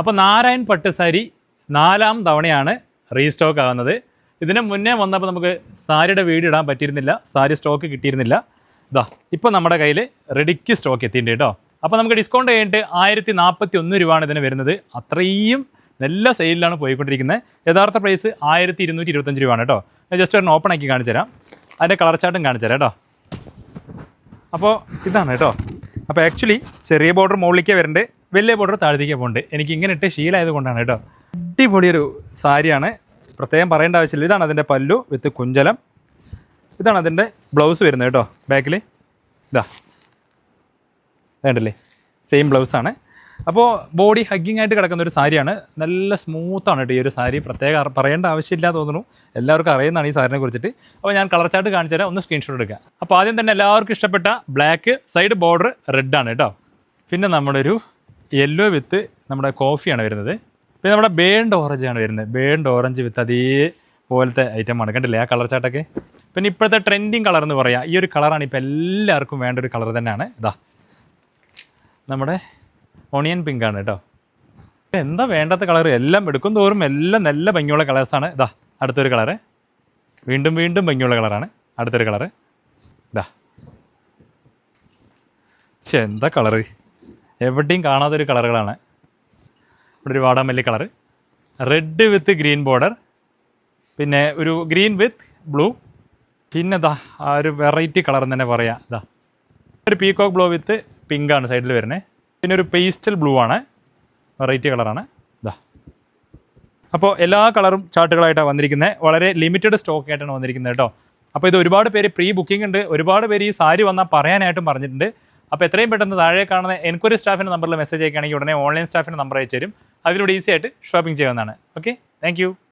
അപ്പോൾ നാരായൺ പട്ട് സാരി 4ാം തവണയാണ് റീസ്റ്റോക്ക് ആകുന്നത്. ഇതിന് മുന്നേ വന്നപ്പോൾ നമുക്ക് സാരിയുടെ വീഡിയോ ഇടാൻ പറ്റിയിരുന്നില്ല, സാരി സ്റ്റോക്ക് കിട്ടിയിരുന്നില്ല. ഇതാ ഇപ്പോൾ നമ്മുടെ കയ്യിൽ റെഡിക്ക് സ്റ്റോക്ക് എത്തിയിട്ടുണ്ട് കേട്ടോ. അപ്പോൾ നമുക്ക് ഡിസ്കൗണ്ട് കഴിഞ്ഞിട്ട് 1041 രൂപയാണ് ഇതിന് വരുന്നത്. അത്രയും നല്ല സെയിലാണ് പോയിക്കൊണ്ടിരിക്കുന്നത്. യഥാർത്ഥ പ്രൈസ് 1225 രൂപയാണ് കേട്ടോ. ഞാൻ ജസ്റ്റ് ഒന്ന് ഓപ്പൺ ആക്കി കാണിച്ചു തരാം, അതിൻ്റെ കളർ ചാർട്ടും കാണിച്ചു തരാം കേട്ടോ. അപ്പോൾ ഇതാണ് കേട്ടോ. അപ്പോൾ ആക്ച്വലി ചെറിയ ബോർഡർ മുകളിലേക്ക് വരുന്നുണ്ട്, വലിയ ബോർഡർ താഴത്തേക്ക് പോകുന്നുണ്ട്. എനിക്ക് ഇങ്ങനെ ഇട്ട് ശീലമായത് കൊണ്ടാണ് കേട്ടോ. അടിപൊളിയൊരു സാരിയാണ്, പ്രത്യേകം പറയേണ്ട ആവശ്യമില്ല. ഇതാണ് അതിൻ്റെ പല്ലു വിത്ത് കുഞ്ചലം. ഇതാണ് അതിൻ്റെ ബ്ലൗസ് വരുന്നത് കേട്ടോ. ബാക്കിൽ ഇതാ വേണ്ടല്ലേ, സെയിം ബ്ലൗസാണ്. അപ്പോൾ ബോഡി ഹഗ്ഗിങ് ആയിട്ട് കിടക്കുന്ന ഒരു സാരിയാണ്. നല്ല സ്മൂത്താണ് കേട്ടോ ഈ ഒരു സാരി. പ്രത്യേകം പറയേണ്ട ആവശ്യമില്ല തോന്നുന്നു, എല്ലാവർക്കും അറിയുന്നതാണ് ഈ സാരിനെ കുറിച്ചിട്ട്. അപ്പോൾ ഞാൻ കളർ ചാർട്ട് കാണിച്ചു തരാം, ഒന്ന് സ്ക്രീൻഷോട്ട് എടുക്കുക. അപ്പോൾ ആദ്യം തന്നെ എല്ലാവർക്കും ഇഷ്ടപ്പെട്ട ബ്ലാക്ക് സൈഡ് ബോർഡർ റെഡാണ് കേട്ടോ. പിന്നെ നമ്മുടെ ഒരു യെല്ലോ വിത്ത് നമ്മുടെ കോഫിയാണ് വരുന്നത്. പിന്നെ നമ്മുടെ ബേൺഡ് ഓറഞ്ച് ആണ് വരുന്നത്. ബേൺഡ് ഓറഞ്ച് വിത്ത് അതേപോലത്തെ ഐറ്റമാണ്, കണ്ടില്ലേ ആ കളർ ചാർട്ടൊക്കെ. പിന്നെ ഇപ്പോഴത്തെ ട്രെൻഡിങ് കളർ എന്ന് പറയാം, ഈ ഒരു കളറാണ് ഇപ്പോൾ എല്ലാവർക്കും വേണ്ട ഒരു കളർ തന്നെയാണ്. ഇതാ നമ്മുടെ ഓണിയൻ പിങ്ക് ആണ് കേട്ടോ. എന്താ വേണ്ടാത്ത കളർ, എല്ലാം എടുക്കും തോറും എല്ലാം നല്ല ഭംഗിയുള്ള കളേഴ്സാണ്. ഇതാ അടുത്തൊരു കളറ്, വീണ്ടും വീണ്ടും ഭംഗിയുള്ള കളറാണ് അടുത്തൊരു കളറ്. ഇതാ എന്താ കളറ്, എവിടെയും കാണാത്തൊരു കളറുകളാണ്. ഇവിടെ ഒരു വാടാമല്ലി colour, read with green border, പിന്നെ ഒരു ഗ്രീൻ വിത്ത് ബ്ലൂ, പിന്നെ ഇതാ ആ ഒരു വെറൈറ്റി കളർ എന്ന് തന്നെ പറയാം. ഇതാ ഒരു പീകോക്ക് ബ്ലൂ വിത്ത് പിങ്കാണ് സൈഡിൽ വരുന്നത്. പിന്നെ ഒരു പേസ്റ്റൽ ബ്ലൂ ആണ്, വെറൈറ്റി കളറാണ്. ഇതാ അപ്പോൾ എല്ലാ കളറും ചാർട്ടുകളായിട്ടാണ് വന്നിരിക്കുന്നത്. വളരെ ലിമിറ്റഡ് സ്റ്റോക്ക് ആയിട്ടാണ് വന്നിരിക്കുന്നത് കേട്ടോ. അപ്പോൾ ഇത് ഒരുപാട് പേര് പ്രീ ബുക്കിംഗ് ഉണ്ട്, ഒരുപാട് പേര് ഈ സാരി വന്നാൽ പറയാനായിട്ടും പറഞ്ഞിട്ടുണ്ട്. അപ്പോൾ എത്രയും പെട്ടെന്ന് താഴെ കാണുന്ന എൻക്വയറി സ്റ്റാഫിൻ്റെ നമ്പറിൽ മെസ്സേജ് അയക്കുകയാണെങ്കിൽ ഉടനെ ഓൺലൈൻ സ്റ്റാഫിൻ്റെ നമ്പർ അയച്ചു തരും. അതിലൂടെ ഈസി ആയിട്ട് ഷോപ്പിംഗ് ചെയ്യാവുന്നതാണ്. Okay, thank